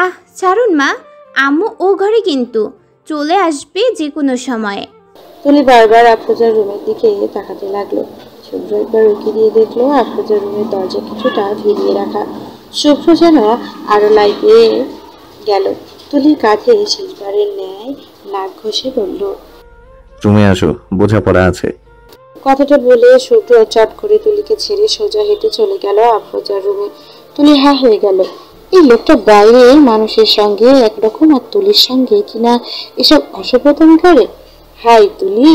আহ ছাড়ুন মা, আম্মু ও ঘরে কিন্তু চলে আসবে যে কোনো সময়ে। তুলি বারবার আফরোজার রুমের দিকে তাকাতে লাগলো। শুভ্র একবার উঁকি দিয়ে দেখলো আফরোজার রুমের দরজা কিছুটা ভিড়িয়ে রাখা। শুভ্র যেন আরো লাইতে গেল। তুলির কাঁধে শেষবারের ন্যায় নাক ঘষে বলল, রুমে আসো, বোঝাপড়া আছে। কথাটা বলে শুভ্র চট করে তুলিকে ছেড়ে সোজা হেঁটে চলে গেল আফরোজার রুমে। তুলি হা হয়ে গেল। এই লোকটা বাইরে মানুষের সঙ্গে একরকম, আর তুলির সঙ্গে কিনা এসব অসভ্যতামি করে। হাই তুলি,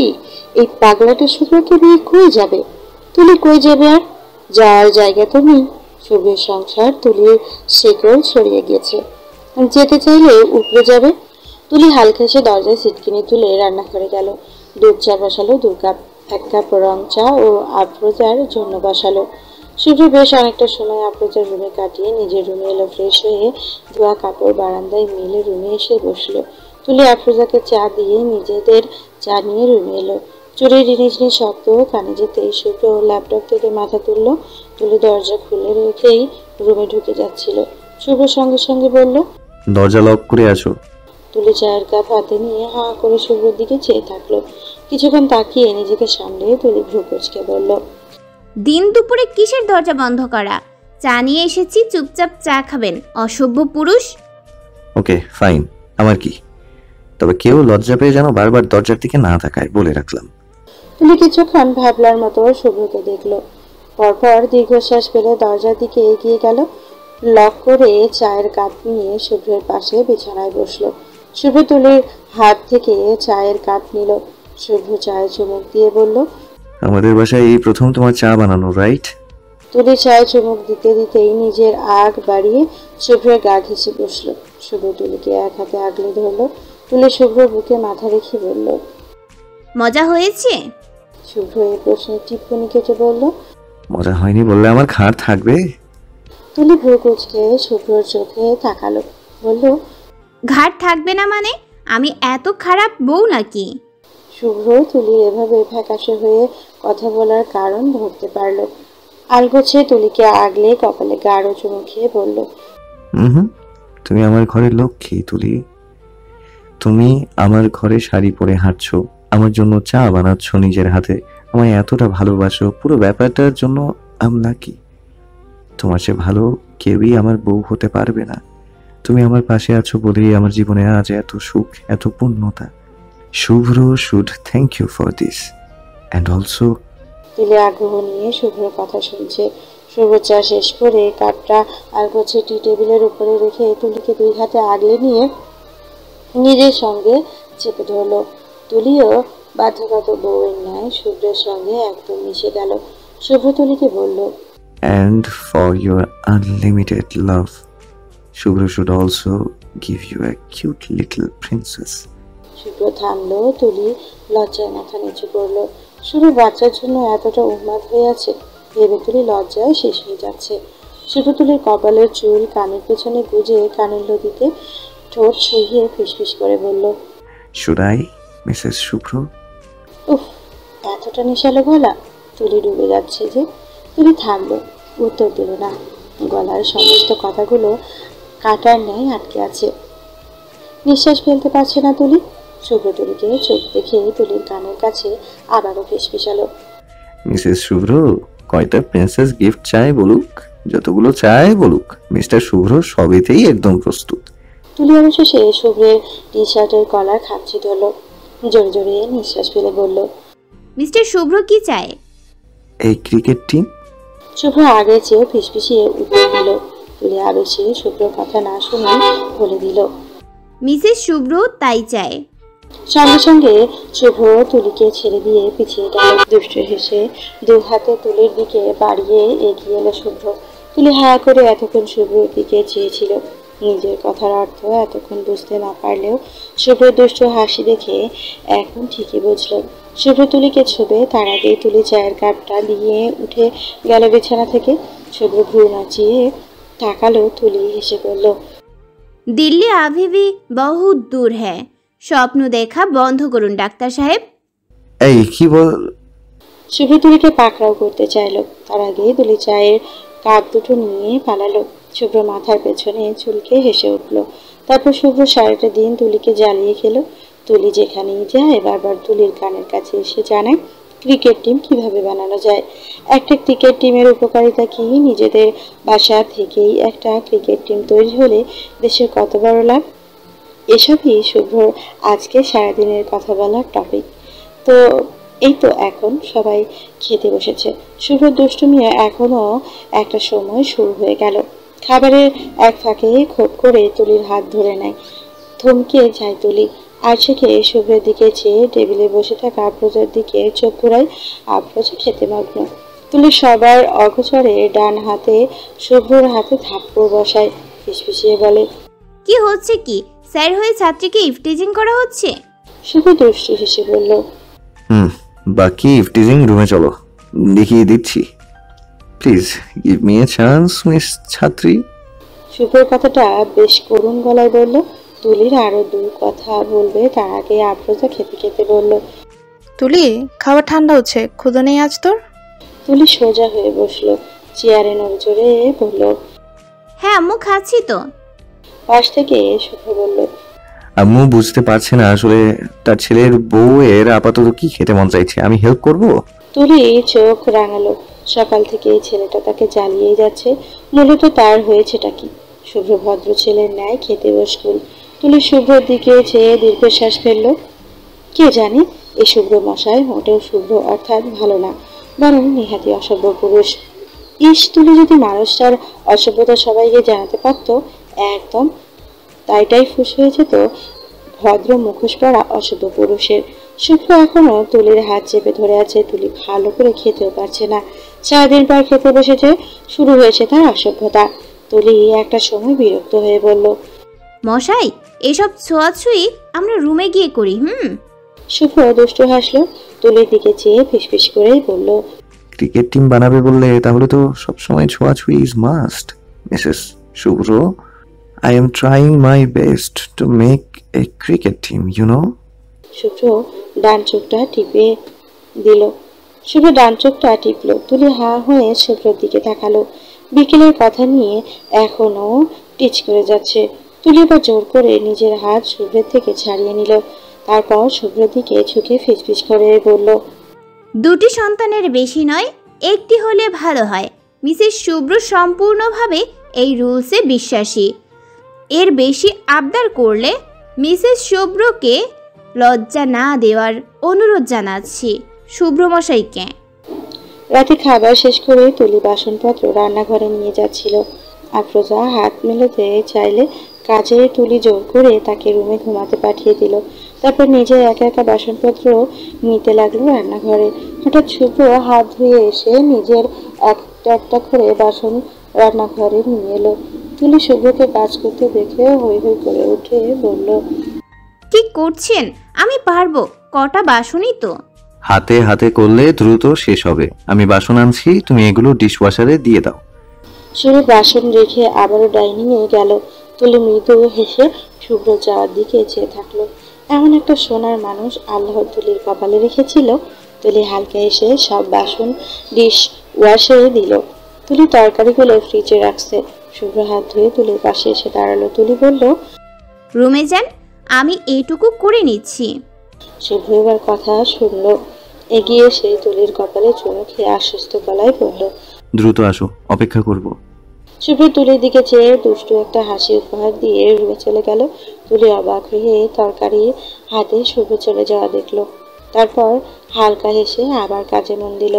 এই পাগলাটা শুভ্রকে নিয়ে কই যাবে? তুলি কই যাবে? আর যাওয়ার জায়গা তো নেই। শুভ্রের সংসার তুলির শেকড় ছড়িয়ে গেছে, যেতে চাইলে উপরে যাবে। তুলি হালকা এসে দরজায় সিটকিনি তুলে রান্নাঘরে গেল। দুধ চা বসালো 2 কাপ, 1 কাপ রং চা ও আফরোজার জন্য বসালো। শুভ্র বেশ অনেকটা সময় আফরোজার রুমে কাটিয়ে নিজের রুমে এলো। ফ্রেশ হয়ে ধোয়া কাপড় বারান্দায় মেলে রুমে এসে বসলো। তুলি আফরোজাকে চা দিয়ে নিজেদের চা নিয়ে রুমে এলো। চুরির রিনিঝিনি শব্দ কানে যেতেই শুভ্র ল্যাপটপ থেকে মাথা তুললো। তুলি দরজা খুলে রেখেই রুমে ঢুকে যাচ্ছিল। শুভ্র সঙ্গে সঙ্গে বলল, দরজা লক করে আসো। তুলি চায়ের কাপ হাতে নিয়ে হাঁ করে শুভ্রর দিকে চেয়ে থাকলো। কিছুক্ষণ তাকিয়ে নিজেকে সামলে তুলি ভ্রু কুঁচকে বলল, দিন দুপুরে কিসের দরজা বন্ধ করা? চা নিয়ে এসেছি, চুপচাপ চা খাবেন অসভ্য পুরুষ। ওকে ফাইন, আমার কি, তবে কেউ লজ্জা পেয়ে যেন বারবার দরজার দিকে না তাকায়, বলে রাখলাম। তুলি কিছুক্ষণ ভাবলার মতো শুভ্রকে দেখলো। পরপর দীর্ঘশ্বাস ফেলে দরজার দিকে এগিয়ে গেল। লক করে চায়ের কাপ নিয়ে শুভ্রের পাশে বিছানায় বসলো। শুভ্র তুলির হাত থেকে চায়ের কাপ নিল। শুভ্র চায়ে চুমুক দিয়ে বলল, আমাদের বাসায় এই প্রথম তোমার চা বানানো, রাইট? তুলি চায়ে চুমুক দিতে দিতেই নিজের আগ বাড়িয়ে শুভ্রের গা ঘেঁষে বসলো। শুভ্র তুলিকে এক হাতে আগলে ধরলো। তুলি শুভ্র বুকে মাথা রেখে বলল, মজা হয়েছে? শুভ্র এই প্রশ্নে টিপ্পনি কেটে বলল, মজা হয়নি বললে আমার খাট থাকবে? তুলি ভ্রু কুঁচকে শুভ্রর চোখে তাকালো, বলল, ঘাট থাকবে না মানে? আমি এত খারাপ বউ নাকি? শুভ্র তুলির এভাবে ফ্যাকাশে হয়ে কথা বলার কারণ ধরতে পারল। আলগোছে তুলিকে আগলে কপালে গাঢ় চুমু খেয়ে বলল, হুম, তুমি আমার ঘরের লক্ষ্মী তুলি। তুমি আমার ঘরে শাড়ি পরে হাঁটছো, আমার জন্য চা বানাচ্ছ নিজের হাতে, আমায় এতটা ভালোবাসো, পুরো ব্যাপারটার জন্য আম লাকি। তোমার চেয়ে ভালো কেউই আমার বউ হতে পারবে না। তুমি আমার পাশে আছো বলেই আমার জীবনে আজ এত সুখ, এত পূর্ণতা। Shubhra should thank you for this and also. Tuli আগ্রহ নিয়ে শুভ্রর কথা শুনছে। শুভ্র চা শেষ করে কাপটা আলগোছে টি টেবিলের উপরে রেখে তুলিকে 2 হাতে আগলে নিয়ে নিজের সঙ্গে চেপে ধরলো। তুলিও বাধ্যগত বউয়ের ন্যায় শুভ্রের সঙ্গে একদম মিশে গেল। শুভ্র তুলিকে বলল, And for your unlimited love, Shubhra should also give you a cute little princess. শুভ্র থামলো। তুলি লজ্জায় মাথা নিচু করলো। শুভ্র বাচ্চার জন্য এতটা উন্মাদ হয়ে আছে ভেবে তুলি লজ্জায় শেষ হয়ে যাচ্ছে। শুভ্র তুলির কপালের চুল কানের পেছনে গুজে কানের লতিতে ঠোঁট ছুঁয়ে ফিসফিস করে বলল, Should I, Mrs. Shubhra? উফ, এতটা নেশালো গলা। তুলি ডুবে যাচ্ছে যে। তুলি থামলো, উত্তর দিল না। গলার সমস্ত কথাগুলো কাটার ন্যায় আটকে আছে। নিঃশ্বাস ফেলতে পারছে না তুলি। শুভ্র তুলিকে চোখ দেখে তুলির কানের কাছে আবারও ফিসফিসালো, মিসেস শুভ্র কয়টা প্রিন্সেস গিফট চায় বলুক, যতগুলো চায় বলুক, মিস্টার শুভ্র সবেতেই একদম প্রস্তুত। তুলি অবশেষে শুভ্রের টি শার্টের কলার খামচে ধরল। জোরে জোরে নিঃশ্বাস ফেলে বলল, মিস্টার শুভ্র কি চায়? এই ক্রিকেট টিম। শুভ্র আগের চেয়ে ফিসফিসিয়ে উত্তর দিল। তুলি আবেশে শুভ্রর কথা না শুনে বলে দিল, মিসেস শুভ্র তাই চায়। সঙ্গে সঙ্গে শুভ্র তুলিকে ছেড়ে দিয়ে পিছিয়ে গেল। দুষ্ট হেসে 2 হাতে তুলির দিকে বাড়িয়ে এগিয়ে এলো শুভ্র। তুলি হাঁ করে এতক্ষণ শুভ্রর দিকে চেয়েছিল। নিজের কথার অর্থ এতক্ষণ বুঝতে না পারলেও শুভ্র দুষ্ট হাসি দেখে এখন ঠিকই বুঝল। শুভ্র তুলিকে ছুবে তার আগেই তুলি চায়ের কাপটা দিয়ে উঠে গেল বিছানা থেকে। শুভ্র ভ্রু নাচিয়ে তাকালো। তুলি হেসে বলল, দিল্লি अभी भी बहुत दूर है। স্বপ্ন দেখা বন্ধ করুন ডাক্তার সাহেব। এই কি বল। শুভ্র তুলিকে পাকড়াও করতে চাইলো। তার আগেই তুলি চায়ের কাপ দুটো নিয়ে পালালো। শুভ্র মাথার পেছনে চুলকে হেসে উঠল। তারপর শুভ্র সারাটা দিন তুলিকে জ্বালিয়ে খেলো। তুলি যেখানেই যায় বারবার তুলির কানের কাছে এসে জানায় ক্রিকেট টিম কিভাবে বানানো যায়। একটা ক্রিকেট টিমের উপকারিতা কি, নিজেদের বাসা থেকেই একটা ক্রিকেট টিম তৈরি হলে দেশের কত বড় লাভ। এসবই শুভ্রর আজকে সারাদিনের কথা বলার টপিক। তো এই তো এখন সবাই খেতে বসেছে। শুভ্র দুষ্টুমি এখনো একটা সময় শুরু হয়ে গেল। খাবারের এক ফাঁকে খোপ করে তুলির হাত ধরে নেয়। থমকে যায় তুলি। আর থেকে শুভ্রের দিকে চেয়ে টেবিলে বসে থাকা আফরোজার দিকে চোখ ঘোরায়। আফরোজা খেতে মগ্ন। তুলি সবার অগোচরে ডান হাতে শুভ্রর হাতে থাপ্পড় বসায়, ফিসফিসিয়ে বলে, কি হচ্ছে কি? স্যার হয়ে ছাত্রীকে ইফটিজিং করা হচ্ছে? শুভ্র দুষ্টু হেসে বলল, বাকি ইফটিজিং রুমে চলো, দেখিয়ে দিচ্ছি। Please give me a chance miss ছাত্রী। শুভ্রর কথাটা বেশ করুণ গলায় বলল। তুলির আরো দু কথা বলবে তার আগে আফরোজা খেতে খেতে বলল, তুলি, খাবার ঠান্ডা হচ্ছে, ক্ষুধা নেই আজ তোর? তুলি সোজা হয়ে বসলো, চেয়ারে নড়জড়ে বলল, হ্যাঁ আম্মু, খাচ্ছি তো। পাশ থেকে শুভ্র বলল, আম্মু বুঝতে পারছে না আসলে তার ছেলের বউয়ের আপাতত কি খেতে মন চাইছে, আমি হেল্প করব। তুলি চোখ রাঙালো। সকাল থেকে এই ছেলেটা তাকে জ্বালিয়েই যাচ্ছে। মূলত তার হয়েছেটা কি? শুভ্র ভদ্র ছেলের ন্যায় খেতে বসকুল। তুলি শুভ্রর দিকে চেয়ে দীর্ঘশ্বাস ফেললো। কে জানে এই শুভ্র মশাই মোটেও শুভ্র অর্থাৎ ভালো না, বরং নিহাতি অসভ্য পুরুষ। তুলি যদি মানুষটার অসভ্যতা সবাইকে জানাতে পারতো, একদম তাইটাই ফুস হয়ে যেত ভদ্র মুখোশ পরা অসভ্য পুরুষের। শুভ্র এখনো তুলির হাত চেপে ধরে আছে। তুলি ভালো করে খেতেও পারছে না। 4 দিন পর খেতে বসেছে, শুরু হয়েছে তার অসভ্যতা। তুলি একটা সময় বিরক্ত হয়ে বলল, মশাই, এসব ছোঁয়াছুঁই আমরা রুমে গিয়ে করি। শুভ্র দুষ্টু হাসলো। তুলির দিকে চেয়ে ফিসফিস করেই বলল, ক্রিকেট টিম বানাবে বললে তাহলে তো সবসময় ছোঁয়াছুঁই is must Mrs Shubhra. I am trying my best to make a cricket team, you know. Shubhra ডান চোখটা টিপে দিল। শুভ্র ডান চোখটা টিপলো। তুলি হা হয়ে শুভ্রের দিকে তাকালো। বিকেলের কথা নিয়ে এখনো টিচ করে যাচ্ছে। তুলি বা জোর করে নিজের হাত শুভ্রের থেকে ছাড়িয়ে নিল। তারপর শুভ্রের দিকে ঝুঁকে ফিসফিস করে বলল, দুটি সন্তানের বেশি নয়, একটি হলে ভালো হয়। মিসেস শুভ্র সম্পূর্ণভাবে এই রুলসে বিশ্বাসী। এর বেশি আবদার করলে মিসেস শুভ্রকে লজ্জা না দেওয়ার অনুরোধ জানাচ্ছি শুভ্র মশাইকে। রাতে খাবার শেষ করে তুলি বাসনপত্র রান্নাঘরে নিয়ে যাচ্ছিল। আফরোজা হাত মেলাতে চাইলে কাজে তুলি জোর করে তাকে রুমে ঘুমাতে পাঠিয়ে দিল। তারপর নিজে একা একা বাসনপত্র নিতে লাগলো রান্নাঘরে। হঠাৎ শুভ্র হাত ধুয়ে এসে নিজের একটা একটা করে বাসন রান্নাঘরে নিয়ে এলো। তুলি শুভ্রকে কাজ করতে দেখে হই হই করে উঠে বলল, কি করছেন? আমি পারবো, কটা বাসনই তো। হাতে হাতে করলে দ্রুত শেষ হবে। আমি বাসন আনছি, তুমি এগুলো ডিশওয়াশারে দিয়ে দাও। শুভ্র বাসন রেখে আবারও ডাইনিং এ গেল। তুলি মৃদু হেসে শুভ্র যাওয়ার দিকে চেয়ে থাকলো। এমন একটা সোনার মানুষ আল্লাহ তুলির কপালে রেখেছিল। তুলি হালকা এসে সব বাসন ডিশ ওয়াশে দিল। তুলি তরকারিগুলো ফ্রিজে রাখছে। শুভ্র হাত ধুয়ে তুলির পাশে এসে দাঁড়ালো। তুলি বলল, রুমে যান, আমি এইটুকু করে নিচ্ছি। শুভ্র এবার কথা শুনলো। এগিয়ে এসে তুলির কপালে চুমু খেয়ে আশ্বস্ত গলায় বলল, দ্রুত আসো, অপেক্ষা করব। শুভ্র তুলির দিকে চেয়ে দুষ্টু একটা হাসি উপহার দিয়ে রুমে চলে গেল। তুলি অবাক হয়ে তরকারি হাতে শুভ্র চলে যাওয়া দেখলো। তারপর হালকা হেসে আবার কাজে মন দিল।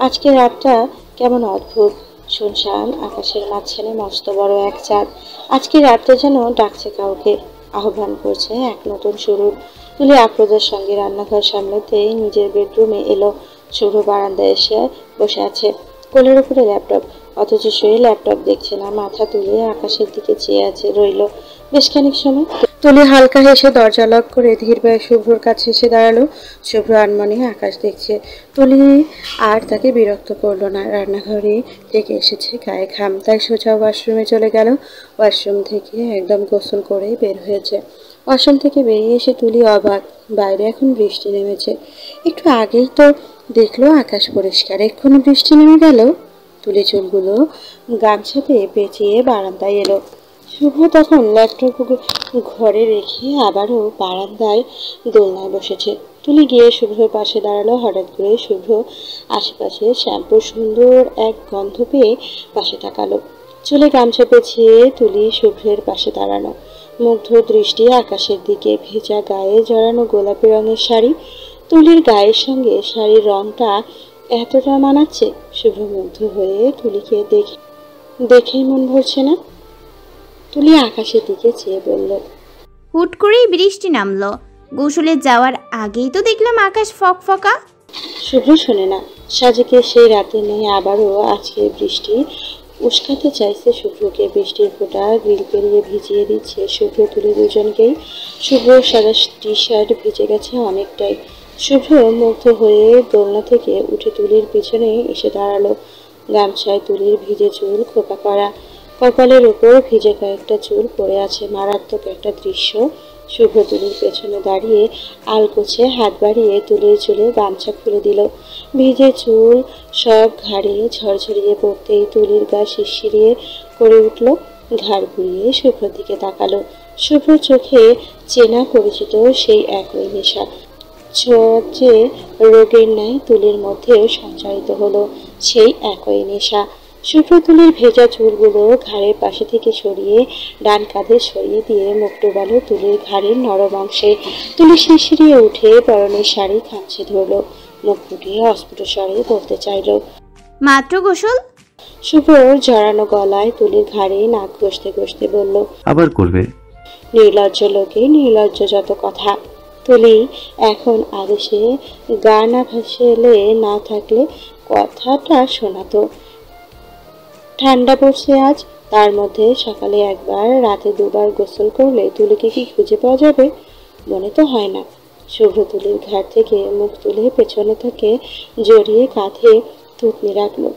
আজকে রাতটা কেমন অদ্ভুত। শুনশান আকাশের মাঝখানে মস্ত বড় এক চাঁদ। আজকে রাতটা যেন ডাকছে কাউকে, আহ্বান করছে এক নতুন শুরুর। তুলি আফরোজার সঙ্গে রান্নাঘর সামলাতেই নিজের বেডরুমে এলো। শুভ্র বারান্দায় এসে বসে আছে, কোলের উপরে ল্যাপটপ। অথচ সে ল্যাপটপ দেখছে না, মাথা তুলে আকাশের দিকে চেয়ে আছে রইল বেশ খানিক সময়। তুলি হালকা হেসে দরজা লক করে ধীর পায়ে শুভ্রর কাছে এসে দাঁড়ালো। শুভ্র আনমনে আকাশ দেখছে। তুলি আর তাকে বিরক্ত করলো না। রান্নাঘরে থেকে এসেছে গায়ে ঘাম, তাই সোজা ওয়াশরুমে চলে গেল। ওয়াশরুম থেকে একদম গোসল করেই বের হয়েছে। ওয়াশরুম থেকে বেরিয়ে এসে তুলি অবাক, বাইরে এখন বৃষ্টি নেমেছে। একটু আগেই তো দেখলো আকাশ পরিষ্কার, এক্ষুনি বৃষ্টি নেমে গেল। তুলি চুলগুলো গামছা পেয়ে পেঁচিয়ে বারান্দায় এলো। শুভ্র তখন ল্যাপটপ ঘরে রেখে আবারও বারান্দায় দোলনায় বসেছে। তুলি গিয়ে শুভ্রের পাশে দাঁড়ালো। হঠাৎ করে শুভ্র আশেপাশে শ্যাম্পুর সুন্দর এক গন্ধ পেয়ে পাশে তাকালো। চুলে গামছা পেঁচিয়ে তুলি শুভ্রের পাশে দাঁড়ানো, মুগ্ধ দৃষ্টি আকাশের দিকে। ভেজা গায়ে জড়ানো গোলাপি রঙের শাড়ি, তুলির গায়ের সঙ্গে শাড়ির রংটা এতটা মানাচ্ছে। শুভ্র মুগ্ধ হয়ে তুলিকে দেখেই মন ভরছে না। তুলি আকাশের দিকে চেয়ে বলল, হুট করেই বৃষ্টি নামলো। গোসলে যাওয়ার আগেই তো দেখলাম আকাশ ফকফকা। শুভ্র শোনে না। সাজেকে সেই রাতে নেই আবারও আজকে বৃষ্টি উস্কাতে চাইছে শুভ্রকে। বৃষ্টির ফোঁটা গ্রিল পেরিয়ে ভিজিয়ে দিচ্ছে শুভ্র তুলি দুজনকেই। শুভ্র সাদা টি শার্ট ভিজে গেছে অনেকটাই। শুভ্র মুগ্ধ হয়ে দোলনা থেকে উঠে তুলির পিছনে এসে দাঁড়ালো। গামছায় তুলির ভিজে চুল খোপা করা, কপালের উপর ভিজে কয়েকটা চুল পড়ে আছে। মারাত্মক একটা দৃশ্য। শুভ্র তুলির পেছনে দাঁড়িয়ে আলগোছে হাত বাড়িয়ে তুলির চুলে গামছা খুলে দিল। ভিজে চুল সব ঘাড়ে ঝরঝরিয়ে পড়তেই তুলির গা শিরশিরিয়ে করে উঠল। ঘাড় ঘুরিয়ে শুভ্রর দিকে তাকালো। শুভ্র চোখে চেনা পরিচিত সেই একই নেশা যে রোগের ন্যায় তুলির মধ্যেও সঞ্চারিত হলো সেই একই নেশা। শুভ্র তুলির ভেজা চুলগুলো ঘাড়ের পাশে থেকে সরিয়ে ডান কাঁধে সরিয়ে দিয়ে মুখ ডোবালো তুলির ঘাড়ের নরম অংশে। তুলি শিরশিরিয়ে উঠে পরনের শাড়ি খামচে ধরলো, মুখ ফুটিয়ে অস্ফুট স্বরে বলতে চাইল, মাত্র গোসল। শুভ্রর জড়ানো গলায় তুলির ঘাড়ে নাক ঘষতে ঘষতে বলল, আবার করবে? নির্লজ্জ লোকে নির্লজ্জ যত কথা। তুলি এখন আদেশে গা না ভাসেলে না থাকলে কথাটা শোনাতো। ঠান্ডা পড়ছে আজ, তার মধ্যে সকালে একবার রাতে দুবার গোসল করলে তুলিকে কি খুঁজে পাওয়া যাবে? মনে তো হয় না। শুভ্র তুলির ঘাট থেকে মুখ তুলে পেছনে থেকে জড়িয়ে কাঁধে থুতনি রাখলো।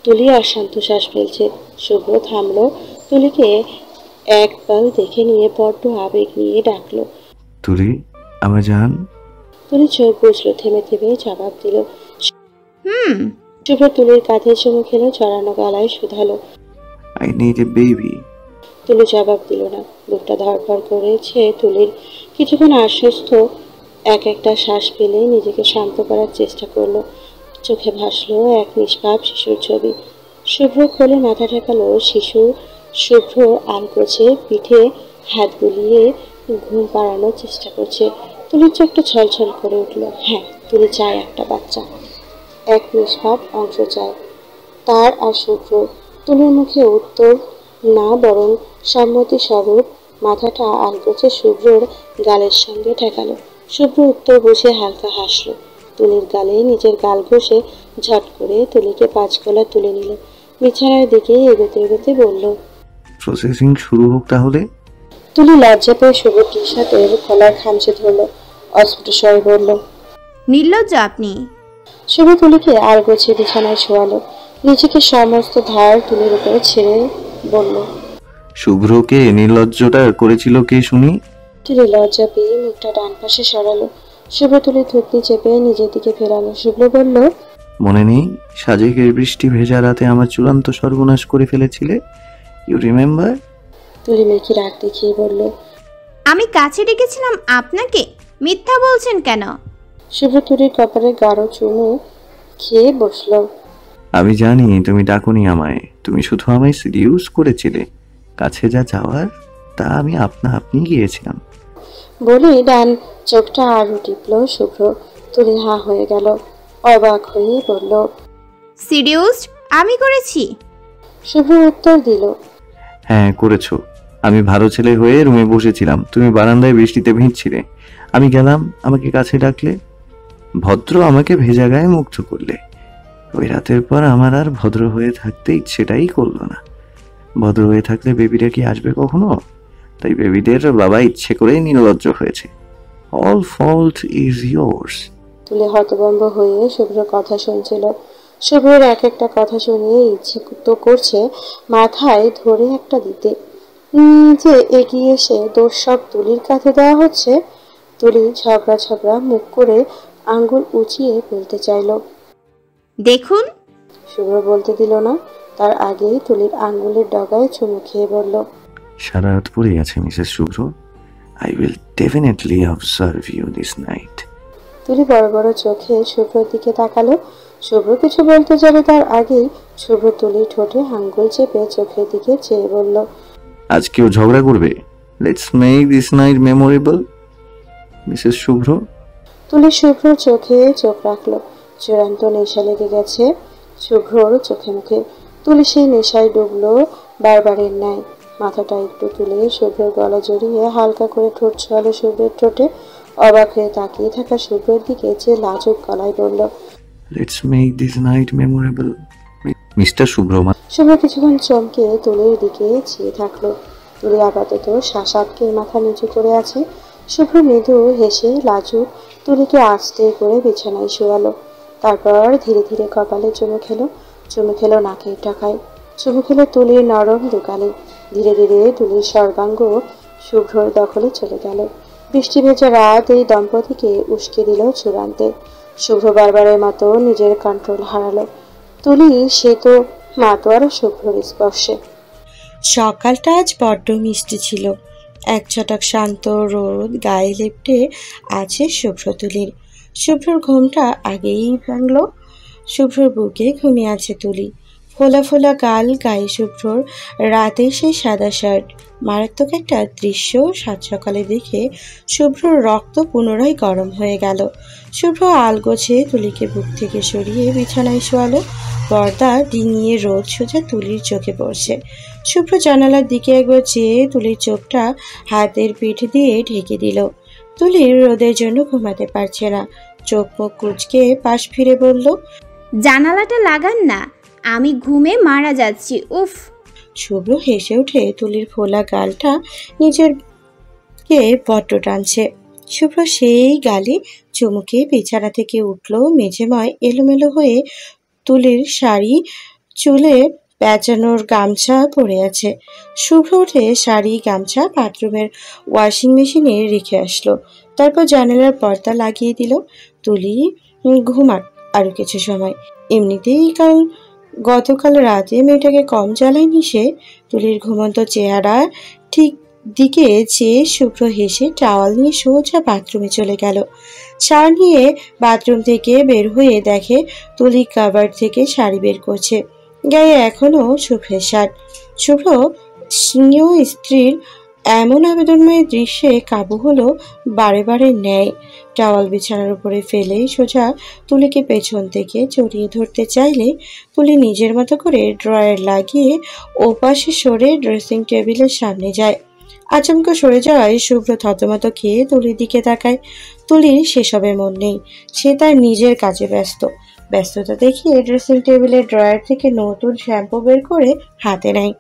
তুলি অশান্ত শ্বাস ফেলছে। শুভ্র থামলো। তুলিকে একবার দেখে নিয়ে বড্ড আবেগ নিয়ে ডাকলো, তুলি আমার জান। তুলি চোখ বুঝলো, থেমে থেমে জবাব দিল। হুম। শুভ্র তুলির কাঁধে চুমু খেলো, জড়ানো গলায় শুধালো, আই নিড এ বেবি। তুলি জবাব দিল না। বুকটা ধড়ফড় করেছে তুলির। কিছুক্ষণ আশ্বস্ত এক একটা শ্বাস ফেলে নিজেকে শান্ত করার চেষ্টা করলো। চোখে ভাসলো এক নিষ্পাপ শিশুর ছবি। শুভ্র কোলে মাথা ঠেকালো শিশু। শুভ্র আলগোছে পিঠে হাত বুলিয়ে ঘুম পাড়ানোর চেষ্টা করছে। তুলির চোখটা ছলছল করে উঠল। হ্যাঁ, তুলি চায় একটা বাচ্চা, এক নিষ্পাপ অংশ চায় তার আর শুভ্র। তুলির মুখে উত্তর না, বরং সম্মতি স্বরূপ মাথাটা আলগোছে শুভ্রর গালের সঙ্গে ঠেকালো। শুভ্র উত্তর বুঝে হালকা হাসলো। তুলির গালে নিজের গাল ঘষে ঝট করে তুলিকে 5 গলা তুলে নিল। বিছানার দিকে এগোতে এগোতে বলল, প্রসেসিং শুরু হোক তাহলে। তুলি লজ্জা পেয়ে শুভ্র টি শার্টের কলার খামচে ধরলো, অস্ফুট স্বরে বলল, নির্লজ্জ আপনি। শুভ্র তুলিকে আলগোছে বিছানায় শোয়ালো। নিজেকে সমস্ত ভার তুলির উপরে ছেড়ে বলল, শুভ্রকে নির্লজ্জটা করেছিল কে শুনি? তুলি লজ্জা পেয়ে মুখটা ডান পাশে সরালো। শুভ্র তুলি থুতনি চেপে নিজের দিকে ফেরালো। শুভ্র বলল, মনে নেই সাজেকের বৃষ্টি ভেজা রাতে আমার চূড়ান্ত সর্বনাশ করে ফেলেছিলে? You remember? তুলি মেয়েকে রাগ দেখিয়ে বলল, আমি কাছে ডেকেছিলাম আপনাকে, মিথ্যা বলছেন কেন? শুভ্র তুলির কপালে গাঢ় চুমু খেয়ে বসলো। আমি জানি তুমি ডাকুনি আমায়, তুমি শুধু আমায় সিডিউস করেছিলে। কাছে যা যাওয়ার তা আমি আপনি গিয়েছিলাম। বলে ডান চোখটা আরো টিপলো শুভ্র। তুলি হা হয়ে গেল, অবাক হয়ে বলল, সিরিয়াস আমি করেছি? শুভ্র উত্তর দিল, হ্যাঁ করেছো। আমি ভালো ছেলে হয়ে রুমে বসেছিলাম, তুমি বারান্দায় বৃষ্টিতে ভিজছিলে। আমি গেলাম, আমাকে কাছে ডাকলে, ভদ্র আমাকে ভেজা গায়ে মুগ্ধ করলে। ওই রাতের পর আমার আর ভদ্র হয়ে থাকতে ইচ্ছেটাই করলো না। ভদ্র হয়ে থাকলে বেবিটা কি আসবে কখনো? তাই বেবিদের বাবা ইচ্ছে করেই নির্লজ্জ হয়েছে। All fault is yours. তুলি হতভম্ব হয়ে শুভ্র কথা শুনছিল। শুভ্রের এক একটা কথা শুনিয়ে ইচ্ছে তো করছে মাথায় ধরে একটা দিতে। যে এগিয়ে এসে দোষ সব তুলির কাছে দেওয়া হচ্ছে। তুলি ঝগড়া ঝগড়া মুখ করে আঙ্গুল উঁচিয়ে বলতে চাইল, দেখুন। শুভ্র বলতে দিল না, তার আগেই তুলির আঙ্গুলের ডগায় চুমু খেয়ে বলল, সারা রাত পড়ে আছে Mrs Shubhra. I will definitely observe you this night. তুলি বড় বড় চোখে শুভ্রর দিকে তাকালো। শুভ্র কিছু বলতে যাবে তার আগেই শুভ্র তুলির ঠোঁটে আঙ্গুল চেপে চোখের দিকে চেয়ে বলল, আজ কেউ ঝগড়া করবে? Let's make this night memorable Mrs Shubhra. Tuli শুভ্রর চোখে চোখ রাখলো। চূড়ান্ত নেশা লেগে গেছে শুভ্রর চোখে মুখে। তুলি সেই নেশায় ডুবলো বারবারের ন্যায়। মাথাটা একটু তুলে শুভ্রর গলা জড়িয়ে হালকা করে ঠোঁট ছোঁয়ালো শুভ্রের ঠোঁটে। অবাক হয়ে তাকিয়ে থাকা শুভ্রর দিকে যে লাজুক গলায় বলল, let's make this night memorable mister Shubhra. Shubhra কিছুক্ষণ চমকে তুলির দিকে চেয়ে থাকলো। তুলি আপাতত শ্বাস আটকে মাথা নিচু করে আছে। শুভ্র মৃদু হেসে লাজুক তুলিকে আস্তে করে বিছানায় শোয়ালো। তারপর ধীরে ধীরে কপালে চুমু খেলো নাকের টাকায়, চুমু খেলো তুলির নরম দুগালে। ধীরে ধীরে তুলির সর্বাঙ্গ শুভ্রর দখলে চলে গেল। বৃষ্টি ভেজা রাত এই দম্পতিকে উস্কে দিল চূড়ান্তে। শুভ্র বারবারের মতো নিজের কন্ট্রোল হারালো। তুলি সে তো মাতোয়ারা শুভ্রর স্পর্শে। সকালটা আজ বড্ড মিষ্টি ছিল। এক ছটাক শান্ত রোদ গায়ে লেপ্টে আছে শুভ্রতুলির। শুভ্রর ঘুমটা আগেই ভাঙল। শুভ্রর বুকে ঘুমিয়ে আছে তুলি। ফোলা ফোলা গাল, গায়ে শুভ্রর রাতে সেই সাদা শার্ট। মারাত্মক একটা দৃশ্য সাত সকালে দেখে শুভ্রর রক্ত পুনরায় গরম হয়ে গেল। শুভ্র আলগোছে তুলিকে বুক থেকে সরিয়ে বিছানায় শোয়ালো। পর্দা ডিঙিয়ে রোদ সোজা তুলির চোখে পড়ছে। শুভ্র জানালার দিকে একবার চেয়ে তুলির চোখটা হাতের পিঠ দিয়ে ঢেকে দিল। তুলির রোদের জন্য ঘুমাতে পারছে না। চোখ মুখ কুঁচকে পাশ ফিরে বলল, জানালাটা লাগান না, আমি ঘুমে মারা যাচ্ছি। উফ। শুভ্র হেসে উঠে তুলির ফোলা গালটা নিজের কে বড্ড টানছে। শুভ্র সেই গালে চুমুকে বিছানা থেকে উঠল। মেঝেময় এলোমেলো হয়ে তুলির শাড়ি, চুলে প্যাঁচানোর গামছা পরে আছে। শুভ্র উঠে শাড়ি গামছা বাথরুমের ওয়াশিং মেশিনে রেখে আসলো। তারপর জানালার পর্দা লাগিয়ে দিল। তুলি ঘুমাক আরো কিছু সময়। এমনিতেই গতকাল রাতে মেয়েটাকে কম জ্বালায়নি সে। তুলির ঘুমন্ত চেহারা ঠিক দিকে চেয়ে শুভ্র হেসে টাওয়াল নিয়ে সোজা বাথরুমে চলে গেল। শাওয়ার নিয়ে বাথরুম থেকে বের হয়ে দেখে তুলি কাভার থেকে শাড়ি বের করছে। গায়ে এখনো শুভ্রের শার্ট। শুভ্র স্নেহ স্ত্রীর এমন আবেদনময় দৃশ্যে কাবু হলো বারে বারে ন্যায়। টাওয়াল বিছানার উপরে ফেলে সোজা তুলিকে পেছন থেকে জড়িয়ে ধরতে চাইলে তুলি নিজের মতো করে ড্রয়ার লাগিয়ে ওপাশে সরে ড্রেসিং টেবিলের সামনে যায়। আচমকা সরে যাওয়ায় শুভ্র থতমত খেয়ে তুলির দিকে তাকায়। তুলির সেসবে মন নেই। সে তার নিজের কাজে ব্যস্ততা দেখিয়ে ড্রেসিং টেবিলের ড্রয়ার থেকে নতুন শ্যাম্পু বের করে হাতে নেয়।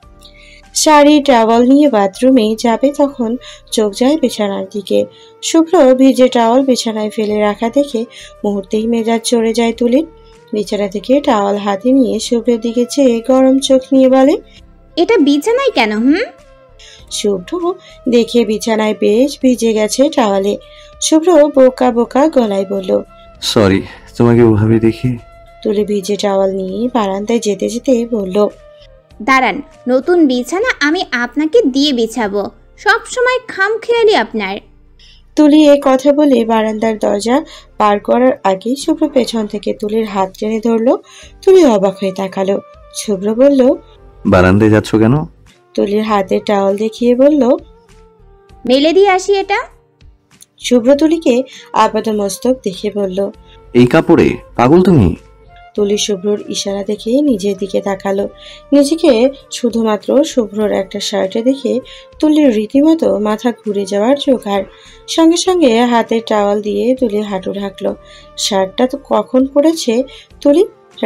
শাড়ি টাওয়াল নিয়ে বাথরুমে যাবে তখন চোখ যায় বিছানার দিকে। শুভ্র ভিজে টাওয়াল বিছানায় ফেলে রাখা দেখে মুহূর্তেই মেজাজ চড়ে যায় তুলির। বিছানা থেকে টাওয়াল হাতে নিয়ে শুভ্রের দিকে চেয়ে গরম চোখ নিয়ে বলে, এটা বিছানায় কেন? শুভ্র দেখে বিছানায় বেশ ভিজে গেছে টাওয়ালে। শুভ্র বোকা বোকা গলায় বলল, সরি, তোমাকে ওভাবে দেখি। তুলি ভিজে টাওয়াল নিয়ে বারান্দায় যেতে যেতে বলল, দাঁড়ান, নতুন বিছানা আমি আপনাকে দিয়ে বিছাবো। সব সময় খামখেয়ালি আপনার। তুলি এ কথা বলে বারান্দার দরজা পার করার আগে শুভ্র পেছন থেকে তুলির হাত টেনে ধরলো। তুলি অবাক হয়ে তাকালো। শুভ্র বলল, বারান্দায় যাচ্ছ কেন? তুলির হাতে টাওয়াল দেখিয়ে বলল, মেলে দিয়ে আসি এটা। শুভ্র তুলিকে আপাদমস্তক দেখে বলল, এই কাপড়ে? পাগল তুমি? তুলি শুভ্রর ইশারা দেখে নিজের দিকে তাকালো। নিজেকে শুধুমাত্র শুভ্রর একটা শার্টে দেখে তুলির রীতিমতো মাথা ঘুরে যাওয়ার জোগাড়। সঙ্গে সঙ্গে হাতের টাওয়াল দিয়ে তুলি হাঁটু ঢাকলো। শার্টটা তো কখন পড়েছে তুলি?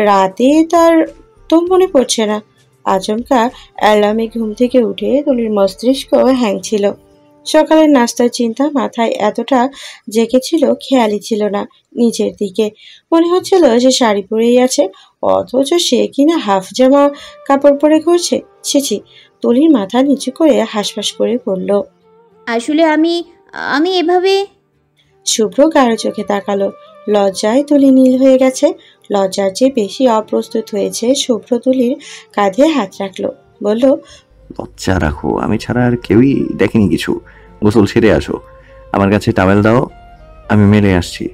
রাতে তার তো মনে পড়ছে না। আচমকা অ্যালার্মে ঘুম থেকে উঠে তুলির মস্তিষ্ক হ্যাংছিল। সকালের নাস্তার চিন্তা মাথায় এতটা জেগেছিল খেয়ালই ছিল না নিজের দিকে। মনে হচ্ছিল সে শাড়ি পরেই আছে, অথচ সে কিনা হাফ জামা কাপড় পরে ঘুরছে। ছিছি। তুলির মাথা নিচু করে হাঁসফাঁস করে বলল, আসলে আমি এভাবে। শুভ্র গাঢ় চোখে তাকালো। লজ্জায় তুলি নীল হয়ে গেছে। লজ্জার চেয়ে বেশি অপ্রস্তুত হয়েছে শুভ্র তুলির কাঁধে হাত রাখলো, বলল, লজ্জা রাখো, আমি ছাড়া আর কেউই দেখেনি কিছু। গোসল সেরে আসো, আমার কাছে টাওয়েল দাও, আমি মেরে আসছি।